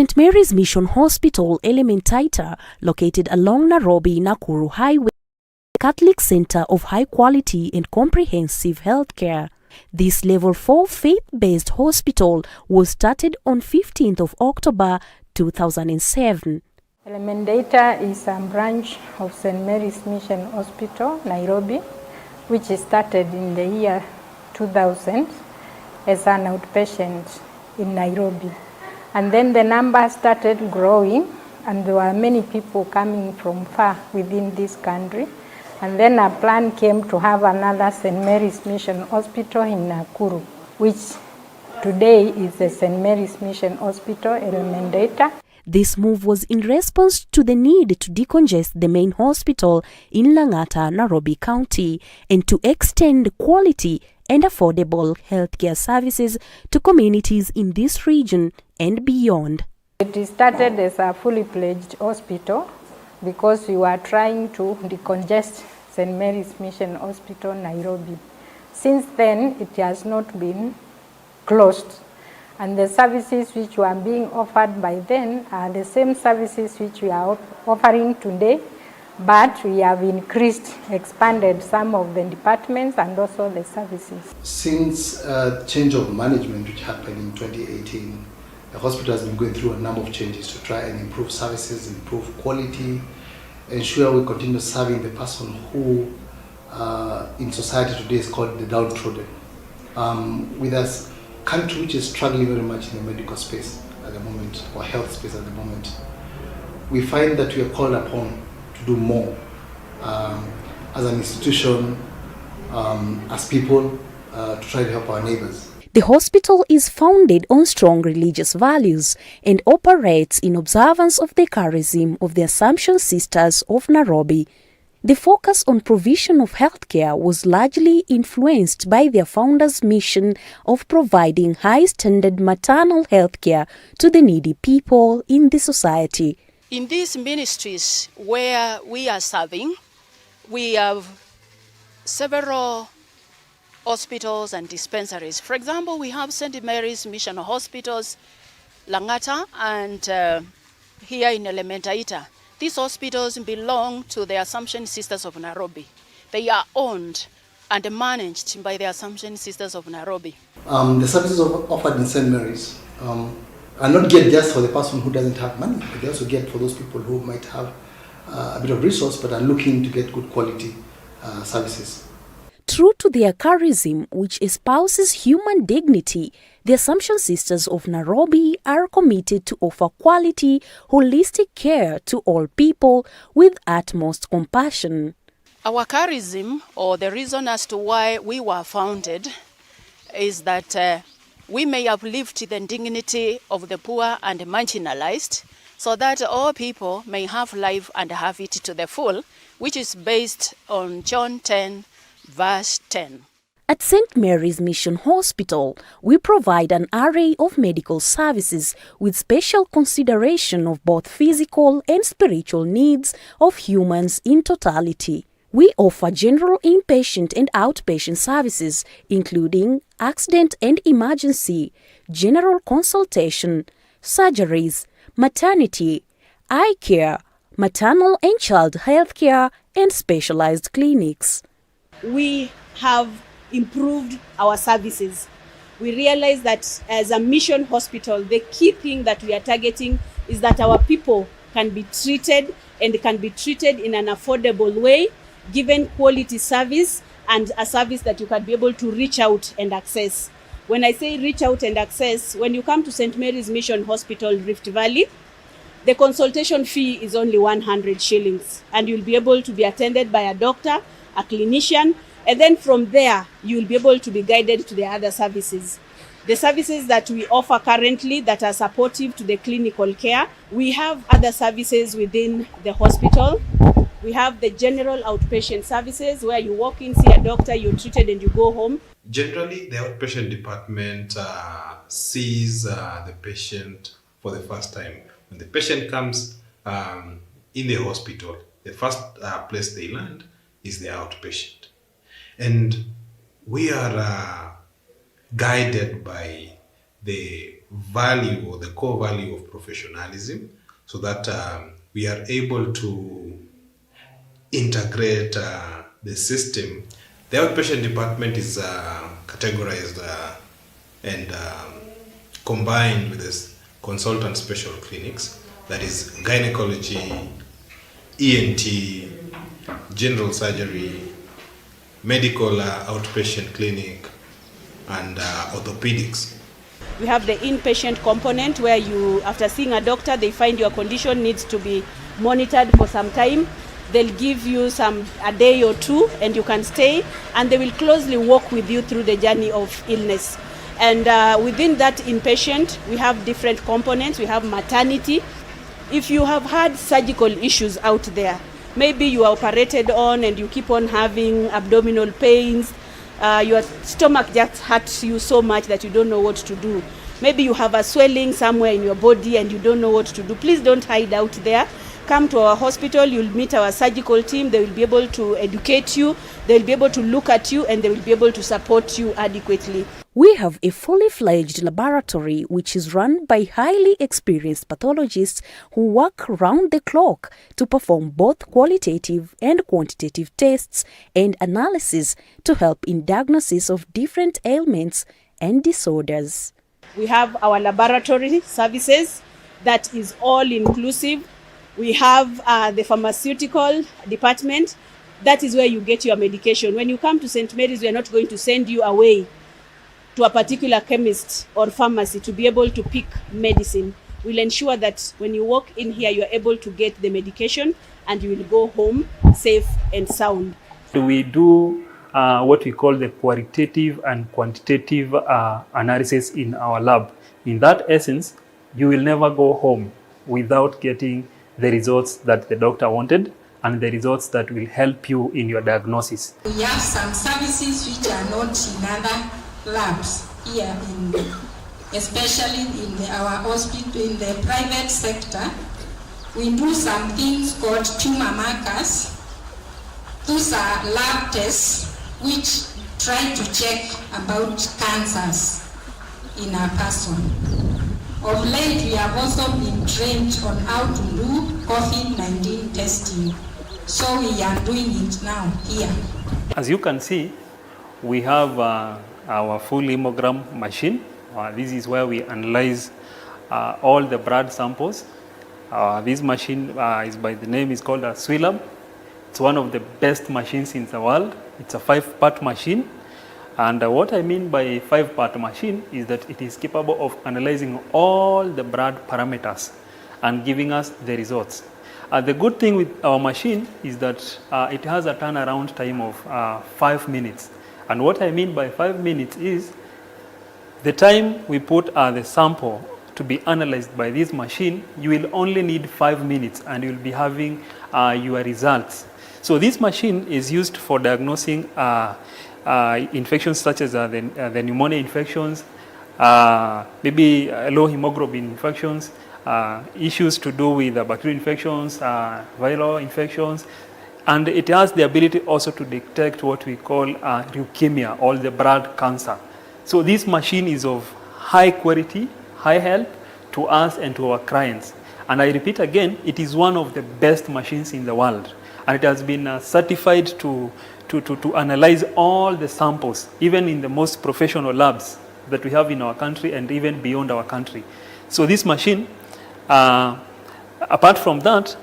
St. Mary's Mission Hospital, Elementaita, located along Nairobi-Nakuru Highway, Catholic Center of High Quality and Comprehensive Healthcare. This Level 4 faith-based hospital was started on 15th of October 2007. Elementaita is a branch of St. Mary's Mission Hospital, Nairobi, which started in the year 2000 as an outpatient in Nairobi. And then the number started growing, and there were many people coming from far within this country. And then a plan came to have another St. Mary's Mission Hospital in Nakuru, which today is the St. Mary's Mission Hospital, Elementaita. This move was in response to the need to decongest the main hospital in Lang'ata, Nairobi County, and to extend quality and affordable healthcare services to communities in this region and beyond. It started as a fully fledged hospital because we were trying to decongest St. Mary's Mission Hospital, Nairobi. Since then, it has not been closed. And the services which were being offered by then are the same services which we are offering today, but we have expanded some of the departments and also the services. Since change of management which happened in 2018, the hospital has been going through a number of changes to try and improve services, improve quality, ensure we continue serving the person who in society today is called the downtrodden. With us, country which is struggling very much in the medical space at the moment, or health space at the moment, we find that we are called upon to do more as an institution, as people, to try to help our neighbors. The hospital is founded on strong religious values and operates in observance of the charism of the Assumption Sisters of Nairobi. The focus on provision of healthcare was largely influenced by their founders' mission of providing high-standard maternal healthcare to the needy people in the society. In these ministries where we are serving, we have several hospitals and dispensaries. For example, we have St. Mary's Mission Hospitals, Lang'ata, and here in Elementaita. These hospitals belong to the Assumption Sisters of Nairobi. They are owned and managed by the Assumption Sisters of Nairobi. The services offered in St. Mary's are not get just for the person who doesn't have money, but they also get for those people who might have a bit of resource but are looking to get good quality services. True to their charism, which espouses human dignity, the Assumption Sisters of Nairobi are committed to offer quality, holistic care to all people with utmost compassion. Our charism, or the reason as to why we were founded, is that we may uplift the dignity of the poor and marginalized, so that all people may have life and have it to the full, which is based on John 10, verse 10. At St. Mary's Mission Hospital, we provide an array of medical services with special consideration of both physical and spiritual needs of humans in totality. We offer general inpatient and outpatient services, including accident and emergency, general consultation, surgeries, maternity, eye care, maternal and child health care, and specialized clinics. We have improved our services. We realize that as a mission hospital, the key thing that we are targeting is that our people can be treated and can be treated in an affordable way, given quality service and a service that you can be able to reach out and access. When I say reach out and access, when you come to St. Mary's Mission Hospital, Rift Valley, the consultation fee is only 100 shillings, and you'll be able to be attended by a doctor, a clinician, and then from there, you'll be able to be guided to the other services. The services that we offer currently that are supportive to the clinical care, we have other services within the hospital. We have the general outpatient services where you walk in, see a doctor, you're treated, and you go home. Generally, the outpatient department sees the patient for the first time. When the patient comes in the hospital, the first place they land is the outpatient. And we are guided by the value or the core value of professionalism, so that we are able to integrate the system. The outpatient department is categorized and combined with this consultant special clinics, that is gynecology, ENT, general surgery, medical outpatient clinic, and orthopedics. We have the inpatient component where you, after seeing a doctor, they find your condition needs to be monitored for some time. They'll give you a day or two and you can stay, and they will closely walk with you through the journey of illness. And within that inpatient, we have different components. We have maternity. If you have had surgical issues out there, maybe you are operated on and you keep on having abdominal pains, your stomach just hurts you so much that you don't know what to do. Maybe you have a swelling somewhere in your body and you don't know what to do. Please don't hide out there. Come to our hospital, you'll meet our surgical team. They will be able to educate you, they'll be able to look at you, and they will be able to support you adequately. We have a fully fledged laboratory which is run by highly experienced pathologists who work round the clock to perform both qualitative and quantitative tests and analysis to help in diagnosis of different ailments and disorders. We have our laboratory services that is all inclusive. We have the pharmaceutical department. That is where you get your medication. When you come to St. Mary's, we are not going to send you away to a particular chemist or pharmacy to be able to pick medicine. We'll ensure that when you walk in here, you're able to get the medication and you will go home safe and sound. We do what we call the qualitative and quantitative analysis in our lab. In that essence, you will never go home without getting the results that the doctor wanted and the results that will help you in your diagnosis. We have some services which are not in other labs here, especially in our hospital, in the private sector. We do some things called tumor markers. Those are lab tests which try to check about cancers in a person. Of late, we have also been trained on how to do COVID-19 testing. So we are doing it now here. As you can see, we have our full hemogram machine. This is where we analyze all the blood samples. This machine is by the name is called a Swilab. It's one of the best machines in the world. It's a 5-part machine. And what I mean by 5-part machine is that it is capable of analyzing all the blood parameters and giving us the results. The good thing with our machine is that it has a turnaround time of 5 minutes. And what I mean by 5 minutes is the time we put the sample to be analyzed by this machine, you will only need 5 minutes and you'll be having your results. So this machine is used for diagnosing infections such as the pneumonia infections, maybe low hemoglobin infections, issues to do with bacterial infections, viral infections, and it has the ability also to detect what we call leukemia or the blood cancer. So this machine is of high quality, high help to us and to our clients. And I repeat again, it is one of the best machines in the world, and it has been certified to analyze all the samples, even in the most professional labs that we have in our country and even beyond our country. So this machine, apart from that,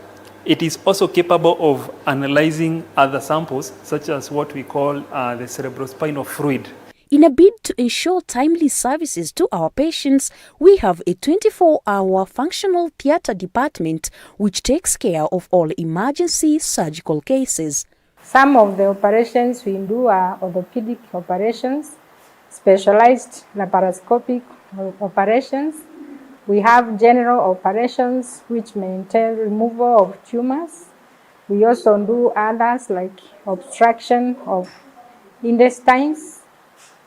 it is also capable of analyzing other samples, such as what we call the cerebrospinal fluid. In a bid to ensure timely services to our patients, we have a 24-hour functional theatre department which takes care of all emergency surgical cases. Some of the operations we do are orthopedic operations, specialized laparoscopic operations. We have general operations which may entail removal of tumors. We also do others like obstruction of intestines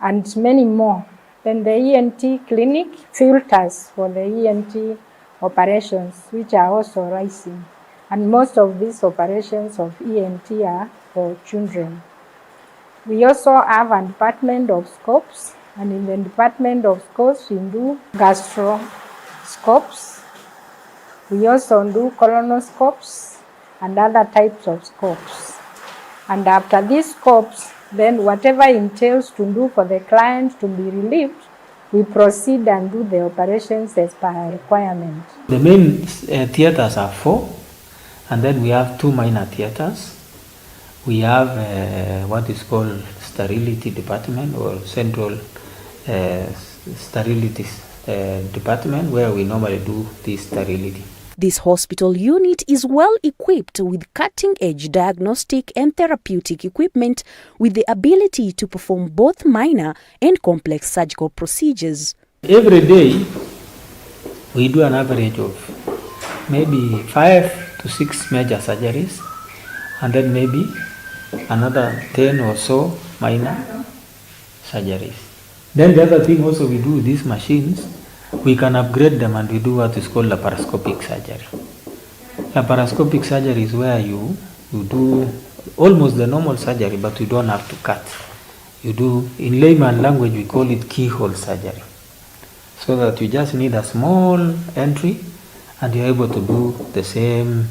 and many more. Then the ENT clinic filters for the ENT operations, which are also rising. And most of these operations of ENT are for children. We also have a department of scopes, And in the department of scopes, we do gastroscopes. We also do colonoscopes and other types of scopes. And after these scopes, then whatever entails to do for the client to be relieved, we proceed and do the operations as per requirement. The main theaters are 4, and then we have 2 minor theaters. We have what is called sterility department or central sterility department, where we normally do this sterility. This hospital unit is well equipped with cutting-edge diagnostic and therapeutic equipment with the ability to perform both minor and complex surgical procedures. Every day, we do an average of maybe 5 to 6 major surgeries, and then maybe another 10 or so minor surgeries. Then the other thing also we do with these machines, we can upgrade them and we do what is called laparoscopic surgery. Laparoscopic surgery is where you do almost the normal surgery, but you don't have to cut. You do, in layman language, we call it keyhole surgery. So that you just need a small entry and you're able to do the same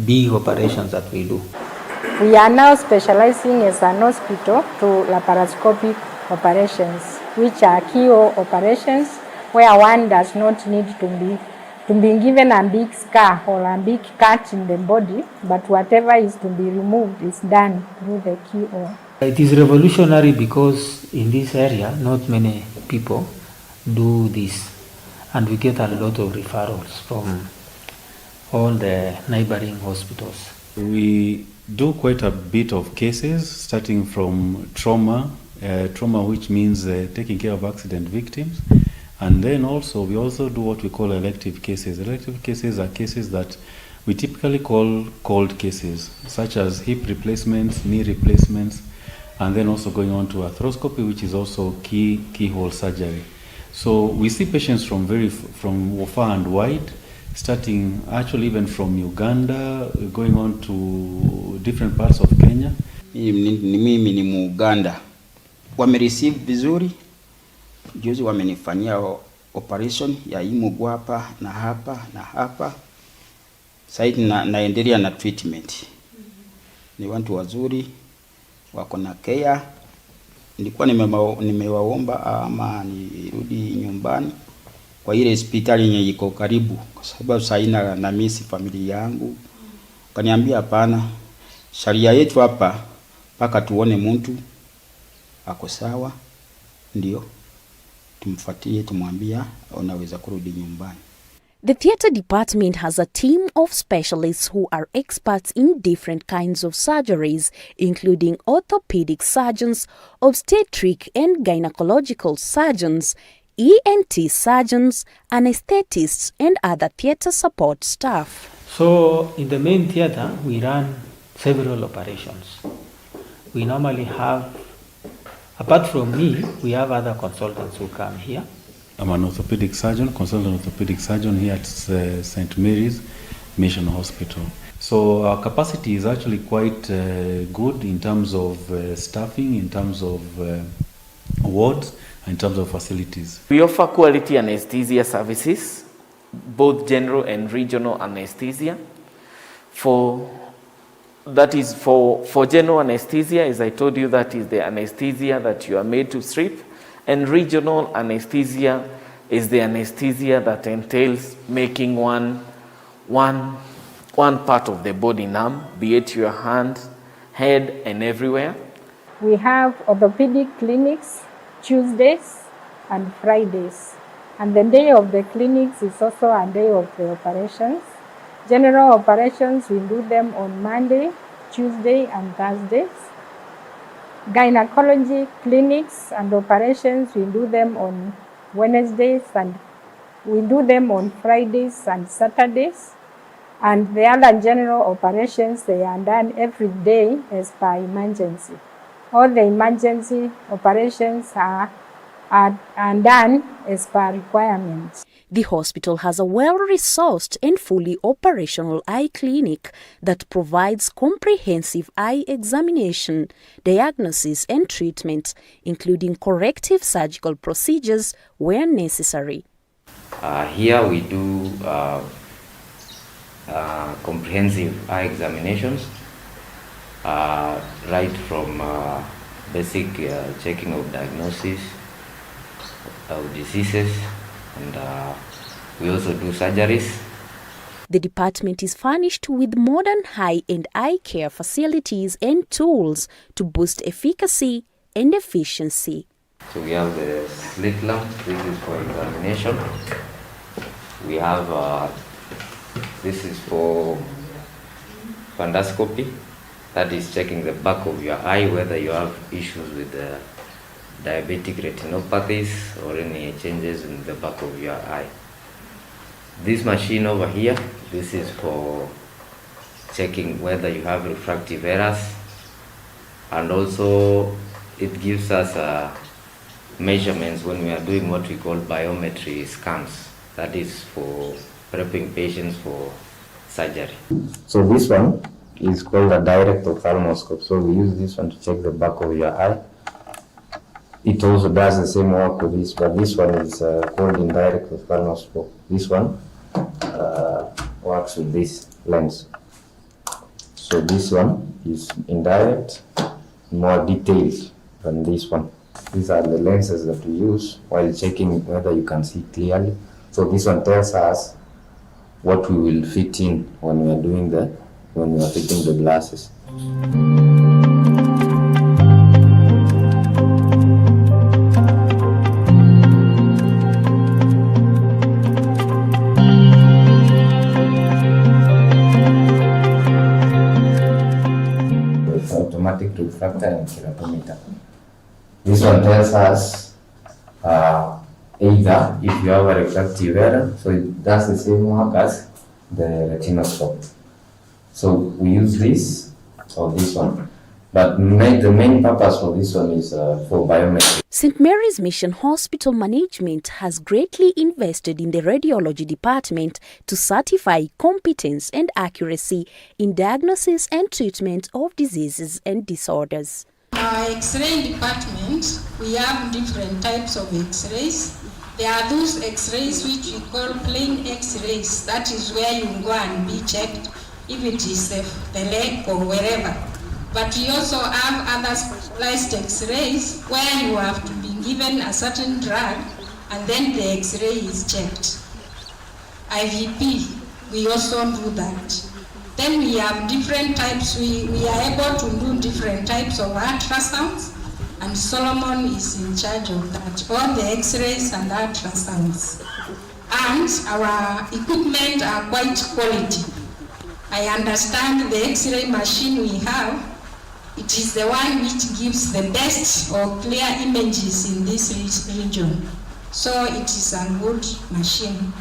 big operations that we do. We are now specializing as an hospital to laparoscopic operations, which are keyhole operations, where one does not need to be given a big scar or a big cut in the body, but whatever is to be removed is done through the keyhole. It is revolutionary because in this area, not many people do this, and we get a lot of referrals from all the neighboring hospitals. We do quite a bit of cases, starting from trauma, which means taking care of accident victims. And then also, we also do what we call elective cases. Elective cases are cases that we typically call cold cases, such as hip replacements, knee replacements, and then also going on to arthroscopy, which is also keyhole surgery. So we see patients from far and wide, starting actually even from Uganda, going on to different parts of Kenya. Mimi ni Muganda. Wamereceive vizuri. Juzi wamenifanyia operation ya hii mguu hapa na hapa na hapa. Sasa naendelea na treatment. Ni watu wazuri, wako na care. Nilikuwa nimewaomba ama nirudi nyumbani kwa ile hospitali yenye iko karibu, kwa sababu sasa na misi familia yangu. Kaniambia hapana, sharia yetu hapa paka tuone mtu ako sawa ndio tumfuatie, tumwambia unaweza kurudi nyumbani. The theatre department has a team of specialists who are experts in different kinds of surgeries, including orthopedic surgeons, obstetric and gynecological surgeons, ENT surgeons, anesthetists, and other theatre support staff. So in the main theatre, we run several operations. We normally have, apart from me, we have other consultants who come here. I'm an orthopedic surgeon, consultant orthopedic surgeon here at St. Mary's Mission Hospital. So our capacity is actually quite good in terms of staffing, in terms of wards, in terms of facilities. We offer quality anesthesia services, both general and regional anesthesia. For general anesthesia, as I told you, that is the anesthesia that you are made to strip. And regional anesthesia is the anesthesia that entails making one part of the body numb, be it your hand, head, and everywhere. We have orthopedic clinics Tuesdays and Fridays. And the day of the clinics is also a day of the operations. General operations, we do them on Monday, Tuesday, and Thursdays. Gynecology clinics and operations, we do them on Wednesdays, and we do them on Fridays and Saturdays. And the other general operations, they are done every day as per emergency. All the emergency operations are done as per requirements. The hospital has a well-resourced and fully operational eye clinic that provides comprehensive eye examination, diagnosis and treatment, including corrective surgical procedures where necessary. Here we do comprehensive eye examinations, right from basic checking of diagnosis of diseases, and we also do surgeries. The department is furnished with modern high-end eye care facilities and tools to boost efficacy and efficiency. So we have the slit lamp, this is for examination. We have, this is for fundoscopy, that is checking the back of your eye, whether you have issues with the diabetic retinopathies or any changes in the back of your eye. This machine over here, this is for checking whether you have refractive errors, and also it gives us measurements when we are doing what we call biometry scans. That is for prepping patients for surgery. So this one is called a direct ophthalmoscope. So we use this one to check the back of your eye. It also does the same work with this, but this one is called indirect ophthalmoscope. This one works with this lens. So this one is indirect, more detailed than this one. These are the lenses that we use while checking whether you can see clearly. So this one tells us what we will fit in when we are doing when we are fitting the glasses. It's automatic refractor and keratometer. This one tells us either if you have a refractive error, so it does the same work as the retinoscope. So we use this or this one, but the main purpose for this one is for biometry. St. Mary's Mission Hospital Management has greatly invested in the radiology department to certify competence and accuracy in diagnosis and treatment of diseases and disorders. Our X-ray department, we have different types of X-rays. There are those X-rays which we call plain X-rays. That is where you go and be checked if it is the leg or wherever. But we also have other specialized X-rays where you have to be given a certain drug and then the X-ray is checked. IVP, we also do that. Then we have different types, we are able to do different types of ultrasounds, and Solomon is in charge of that, all the X-rays and ultrasounds. And our equipment are quite quality. I understand the X-ray machine we have, it is the one which gives the best or clear images in this region. So it is a good machine.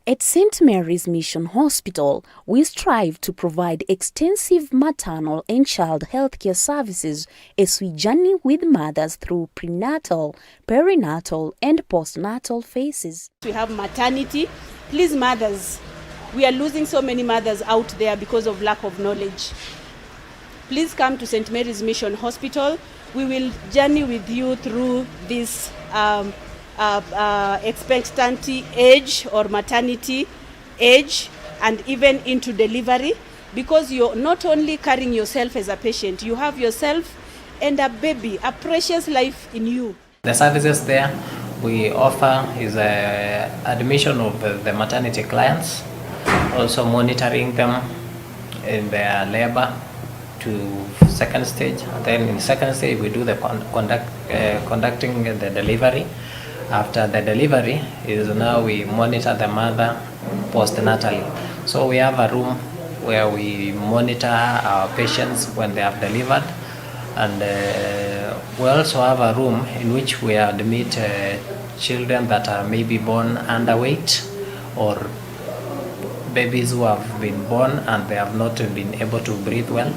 At St. Mary's Mission Hospital, we strive to provide extensive maternal and child healthcare services as we journey with mothers through prenatal, perinatal and postnatal phases. We have maternity. Please, mothers, we are losing so many mothers out there because of lack of knowledge. Please come to St. Mary's Mission Hospital. We will journey with you through this expectancy age or maternity age, and even into delivery, because you're not only carrying yourself as a patient, you have yourself and a baby, a precious life in you. The services there we offer is admission of the maternity clients, also monitoring them in their labor to second stage, and then in second stage we do the conducting the delivery. After the delivery is now we monitor the mother postnatally. So we have a room where we monitor our patients when they have delivered, and we also have a room in which we admit children that are maybe born underweight, or babies who have been born and they have not been able to breathe well.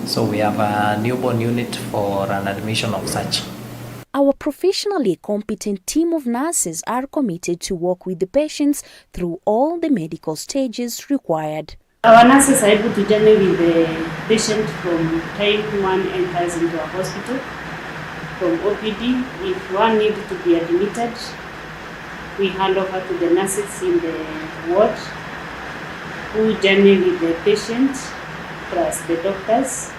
So we have a newborn unit for an admission of such. Our professionally competent team of nurses are committed to work with the patients through all the medical stages required. Our nurses are able to journey with the patient from time one enters into a hospital. From OPD, if one needs to be admitted, we hand over to the nurses in the ward, who journey with the patient plus the doctors,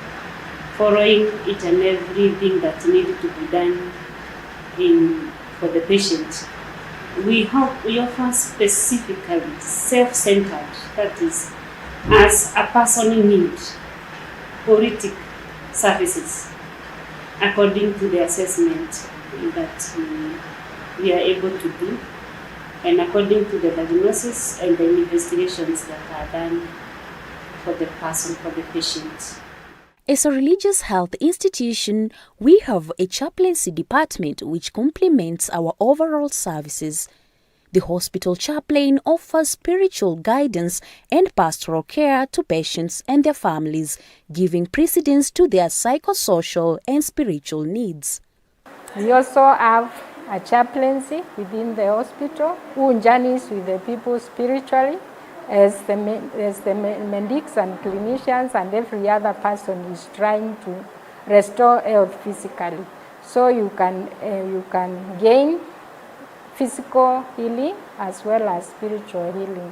following each and everything that needs to be done for the patient. We offer specifically self-centered, that is, as a person in need, holistic services according to the assessment that we are able to do, and according to the diagnosis and the investigations that are done for the person, for the patient. As a religious health institution, we have a chaplaincy department which complements our overall services. The hospital chaplain offers spiritual guidance and pastoral care to patients and their families, giving precedence to their psychosocial and spiritual needs. We also have a chaplaincy within the hospital who journeys with the people spiritually, as the medics and clinicians and every other person is trying to restore health physically. So you can gain physical healing as well as spiritual healing.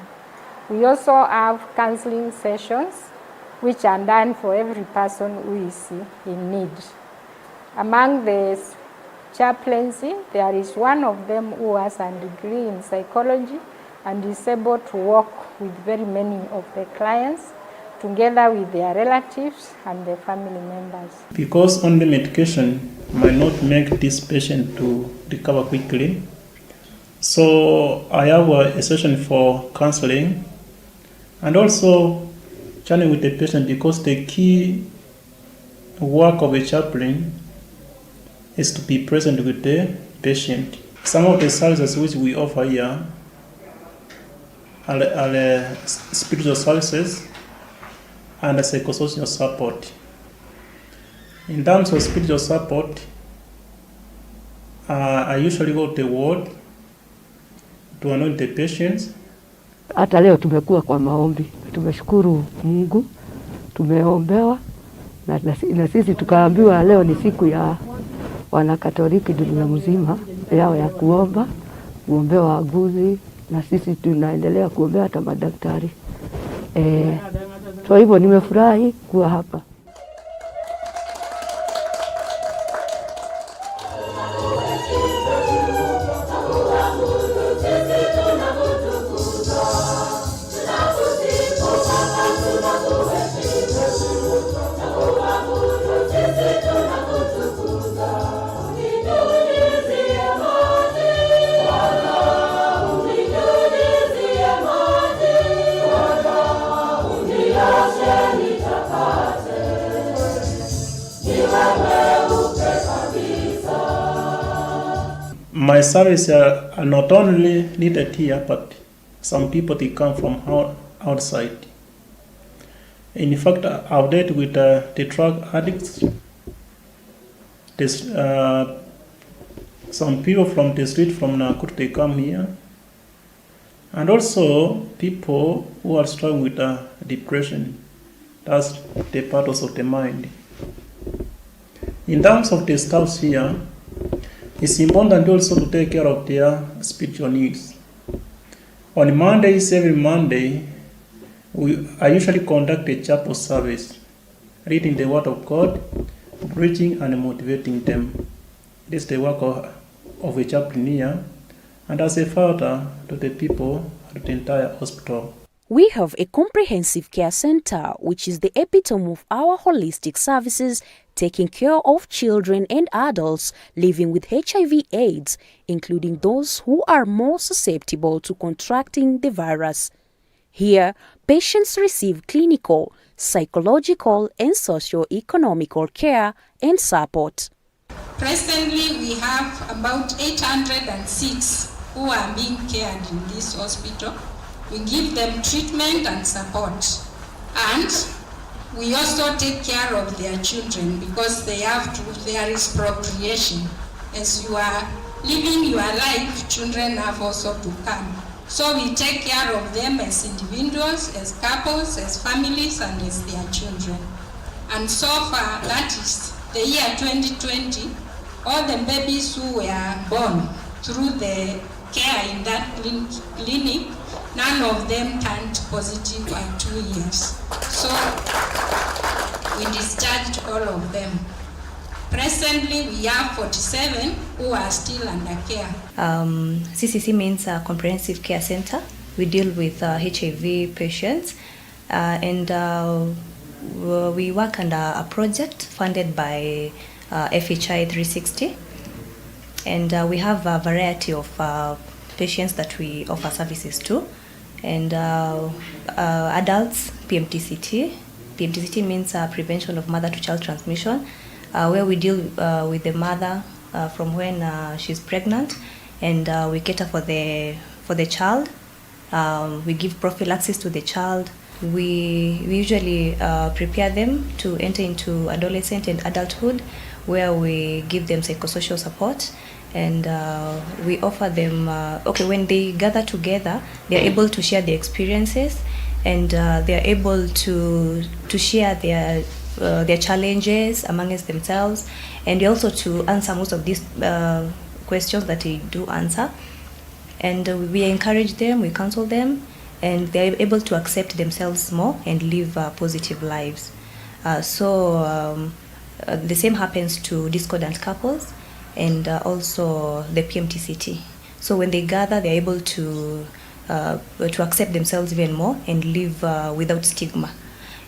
We also have counseling sessions which are done for every person who is in need. Among the chaplaincy, there is one of them who has a degree in psychology and is able to work with very many of the clients together with their relatives and their family members. Because only medication might not make this patient to recover quickly, so I have a session for counseling and also chatting with the patient, because the key work of a chaplain is to be present with the patient. Some of the services which we offer here are spiritual services and psychosocial support. In terms of spiritual support, I usually go to the ward to anoint the patients. Hata leo tumekuwa kwa maombi, tumeshukuru Mungu, tumeombewa na sisi tukaambiwa leo ni siku ya Wanakatoliki dunia mzima yao ya kuombewa waguzi, na sisi tunaendelea kuombea hata madaktari. Kwa hivyo nimefurahi kuwa hapa. My services are not only needed here, but some people they come from outside. In fact, I've dealt with the drug addicts. Some people from the street from Nakuru, they come here. And also people who are struggling with depression. That's the part of the mind. In terms of the staffs here, it's important also to take care of their spiritual needs. On Mondays, every Monday, I usually conduct a chapel service, reading the Word of God, preaching and motivating them. This is the work of a chaplain here, and as a father to the people at the entire hospital. We have a comprehensive care center, which is the epitome of our holistic services, taking care of children and adults living with HIV/AIDS, including those who are more susceptible to contracting the virus. Here, patients receive clinical, psychological, and socio-economical care and support. Presently, we have about 806 who are being cared in this hospital. We give them treatment and support. And we also take care of their children because there is procreation. As you are living your life, children have also to come. So we take care of them as individuals, as couples, as families, and as their children. And so far, that is the year 2020, all the babies who were born through the care in that clinic, none of them turned positive at 2 years. So we discharged all of them. Presently, we have 47 who are still under care. CCC means Comprehensive Care Center. We deal with HIV patients and we work under a project funded by FHI 360. And we have a variety of patients that we offer services to. And adults, PMTCT. PMTCT means prevention of mother-to-child transmission, where we deal with the mother from when she's pregnant, and we cater for the child. We give prophylaxis to the child. We usually prepare them to enter into adolescent and adulthood, where we give them psychosocial support, and we offer them, when they gather together, they're able to share their experiences, and they're able to share their challenges amongst themselves, and also to answer most of these questions that they do answer. And we encourage them, we counsel them, and they're able to accept themselves more and live positive lives. The same happens to discordant couples and also the PMTCT. So when they gather, they're able to accept themselves even more and live without stigma.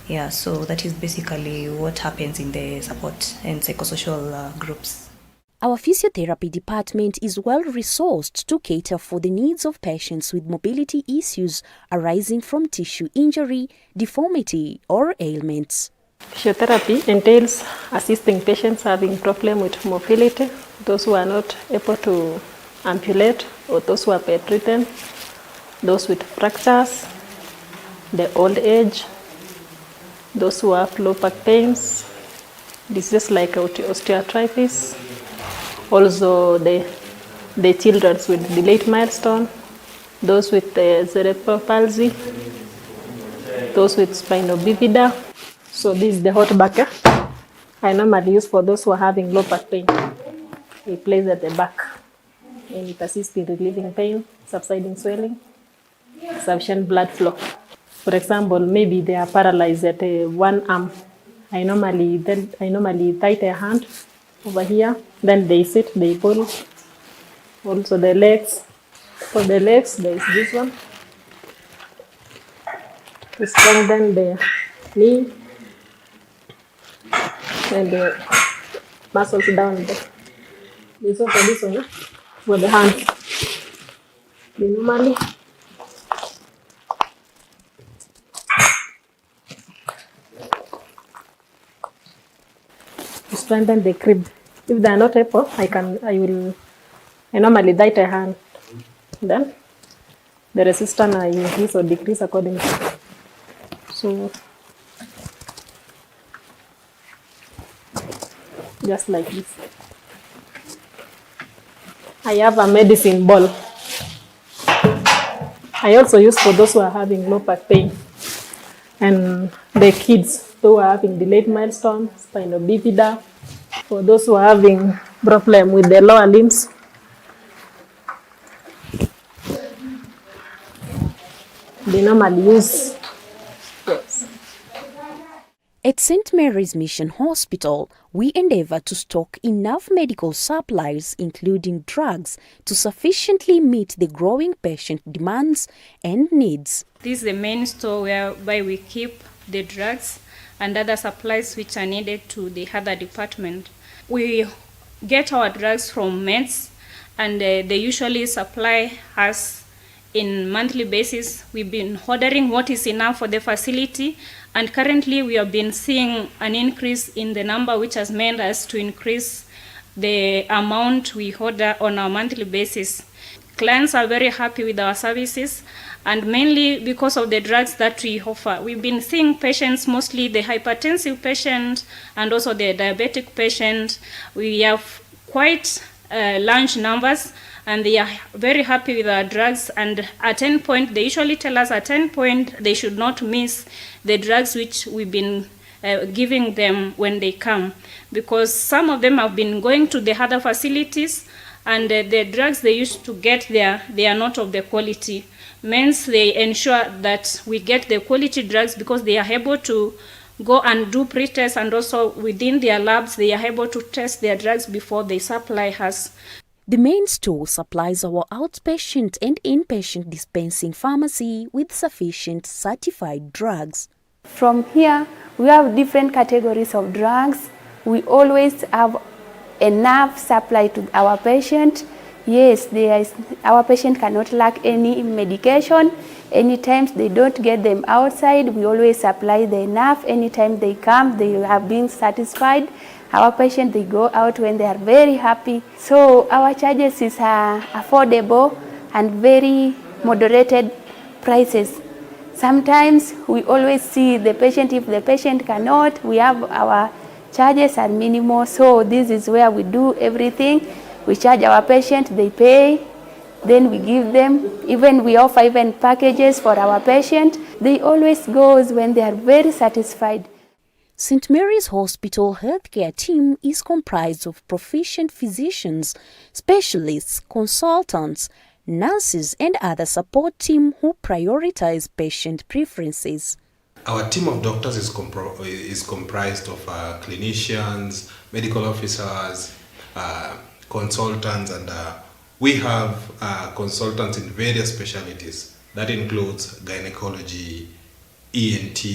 Yeah, so that is basically what happens in the support and psychosocial groups. Our physiotherapy department is well resourced to cater for the needs of patients with mobility issues arising from tissue injury, deformity, or ailments. Physiotherapy entails assisting patients having problem with mobility, those who are not able to ambulate, or those who are bedridden, those with fractures, the old age, those who have low back pains, diseases like osteoarthritis, also the children with delayed milestone, those with cerebral palsy, those with spinal bifida. So this is the hot back. I normally use for those who are having low back pain. We place at the back, and it assists in relieving pain, subsiding swelling, sufficient blood flow. For example, maybe they are paralyzed at one arm. I normally tie their hand over here. Then they sit, they pull. Also the legs. For the legs, there is this one to strengthen the knee and the muscles down there. This one for this one, for the hands. They normally strengthen the crib. If they are not able, I normally tie their hand. Then the resistance I increase or decrease accordingly. So just like this. I have a medicine ball. I also use for those who are having low back pain, and the kids who are having delayed milestone, spinal bifida, for those who are having problem with the lower limbs. They normally use. Yes. At St. Mary's Mission Hospital, we endeavor to stock enough medical supplies, including drugs, to sufficiently meet the growing patient demands and needs. This is the main store whereby we keep the drugs and other supplies which are needed to the other department. We get our drugs from meds, and they usually supply us in monthly basis. We've been ordering what is enough for the facility, and currently we have been seeing an increase in the number, which has made us to increase the amount we order on a monthly basis. Clients are very happy with our services, and mainly because of the drugs that we offer. We've been seeing patients, mostly the hypertensive patient and also the diabetic patient. We have quite large numbers, and they are very happy with our drugs. And at any point, they usually tell us at any point they should not miss the drugs which we've been giving them when they come, because some of them have been going to the other facilities, and the drugs they used to get there, they are not of the quality. Means they ensure that we get the quality drugs because they are able to go and do pre-tests, and also within their labs they are able to test their drugs before they supply us. The main store supplies our outpatient and inpatient dispensing pharmacy with sufficient certified drugs. From here, we have different categories of drugs. We always have enough supply to our patient. Yes, our patient cannot lack any medication. Anytime they don't get them outside, we always supply them enough. Anytime they come, they have been satisfied. Our patient, they go out when they are very happy. So our charges is affordable and very moderated prices. Sometimes we always see the patient, if the patient cannot, we have our charges are minimal. So this is where we do everything. We charge our patient, they pay, then we give them, even we offer even packages for our patient. They always goes when they are very satisfied. St. Mary's Hospital healthcare team is comprised of proficient physicians, specialists, consultants, nurses and other support team who prioritize patient preferences. Our team of doctors is comprised of clinicians, medical officers, consultants, and we have consultants in various specialties. That includes gynecology, ENT,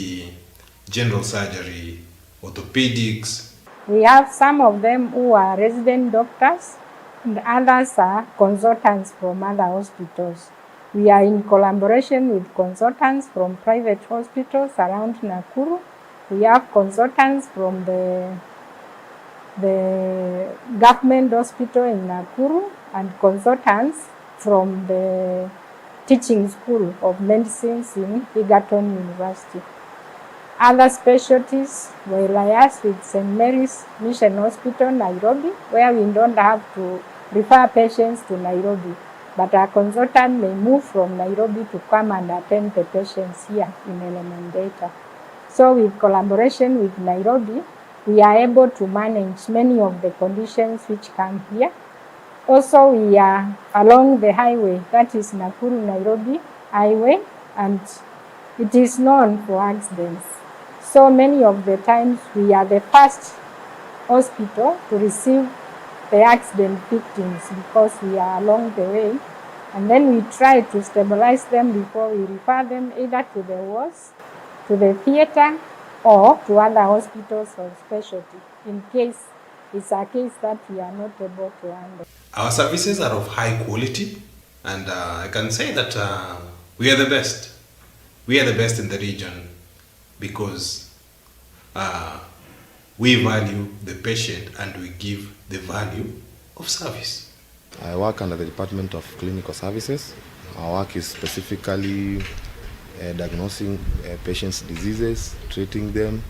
general surgery, orthopedics. We have some of them who are resident doctors, and others are consultants from other hospitals. We are in collaboration with consultants from private hospitals around Nakuru. We have consultants from the government hospital in Nakuru and consultants from the teaching school of medicine in Egerton University. Other specialties were liaised with St. Mary's Mission Hospital, Nairobi, where we don't have to refer patients to Nairobi, but our consultant may move from Nairobi to come and attend the patients here in Elementaita. So with collaboration with Nairobi, we are able to manage many of the conditions which come here. Also, we are along the highway, that is Nakuru-Nairobi highway, and it is known for accidents. So many of the times we are the first hospital to receive the accident victims because we are along the way, and then we try to stabilize them before we refer them either to the wards, to the theater, or to other hospitals of specialty in case it's a case that we are not able to handle. Our services are of high quality, and I can say that we are the best. We are the best in the region because we value the patient and we give the value of service. I work under the Department of Clinical Services. Our work is specifically diagnosing patients' diseases, treating them,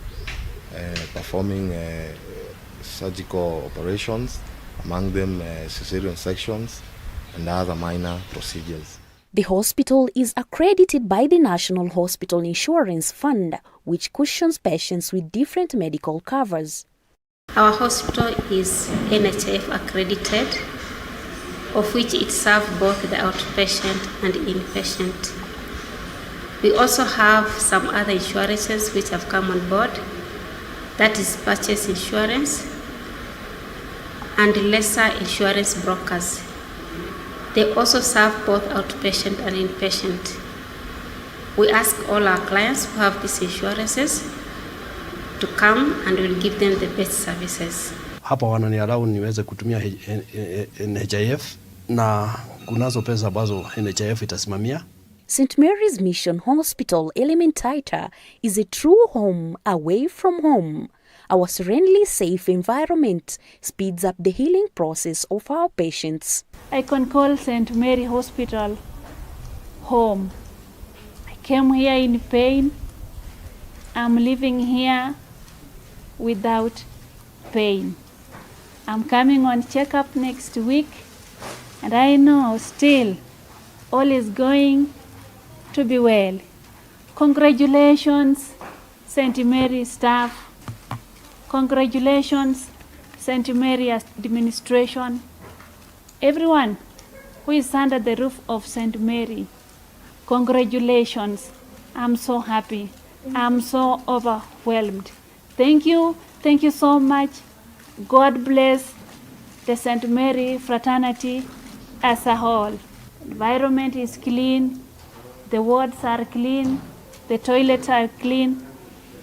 performing surgical operations, among them cesarean sections and other minor procedures. The hospital is accredited by the National Hospital Insurance Fund, which cushions patients with different medical covers. Our hospital is NHF accredited, of which it serves both the outpatient and inpatient. We also have some other insurances which have come on board, that is purchase insurance and lesser insurance brokers. They also serve both outpatient and inpatient. We ask all our clients who have these insurances to come and we'll give them the best services. Hapa wananialau niweze kutumia NHIF na kunazo pesa ambazo NHIF itasimamia. St. Mary's Mission Hospital, Elementaita, is a true home away from home. Our serenely safe environment speeds up the healing process of our patients. I can call St. Mary Hospital home. I came here in pain. I'm living here without pain. I'm coming on checkup next week, and I know still all is going to be well. Congratulations, St. Mary staff. Congratulations, St. Mary administration. Everyone who is under the roof of St. Mary, congratulations. I'm so happy. I'm so overwhelmed. Thank you so much. God bless the St. Mary fraternity as a whole. Environment is clean, the wards are clean, the toilets are clean,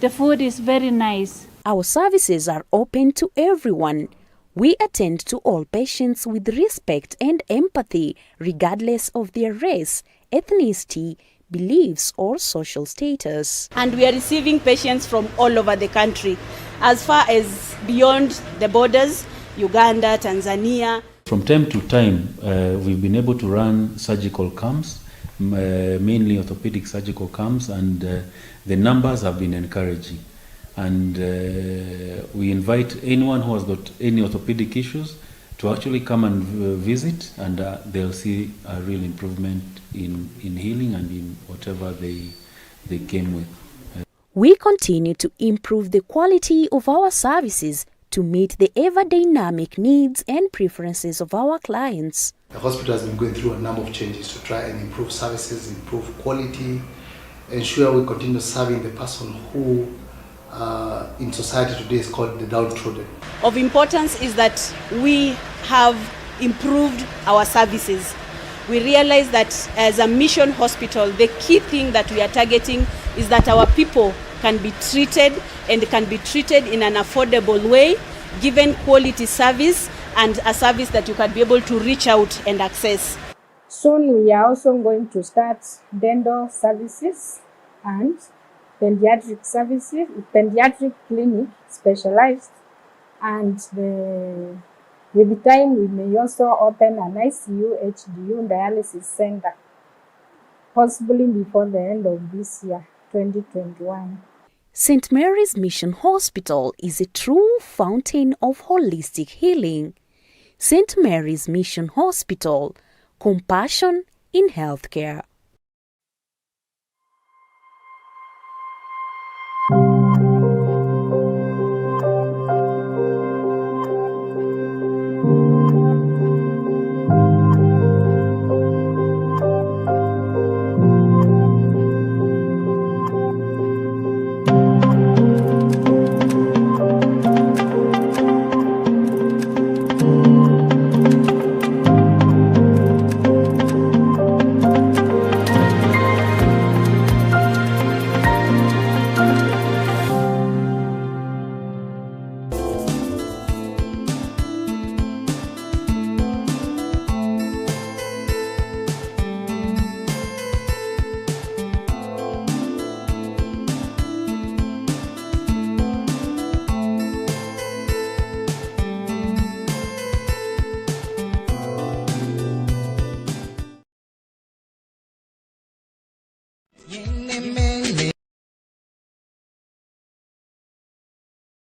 the food is very nice. Our services are open to everyone. We attend to all patients with respect and empathy, regardless of their race, ethnicity, beliefs, or social status. And we are receiving patients from all over the country, as far as beyond the borders, Uganda, Tanzania. From time to time, we've been able to run surgical camps, mainly orthopedic surgical camps, and the numbers have been encouraging. And we invite anyone who has got any orthopedic issues to actually come and visit, and they'll see a real improvement in healing and in whatever they came with. We continue to improve the quality of our services to meet the ever-dynamic needs and preferences of our clients. The hospital has been going through a number of changes to try and improve services, improve quality, ensure we continue serving the person who in society today is called the downtrodden. Of importance is that we have improved our services. We realize that as a mission hospital, the key thing that we are targeting is that our people can be treated and can be treated in an affordable way, given quality service and a service that you can be able to reach out and access. Soon we are also going to start dental services and pediatric services, pediatric clinic specialized, and with time we may also open an ICU, HDU, dialysis center, possibly before the end of this year, 2021. St. Mary's Mission Hospital is a true fountain of holistic healing. St. Mary's Mission Hospital, compassion in healthcare. Name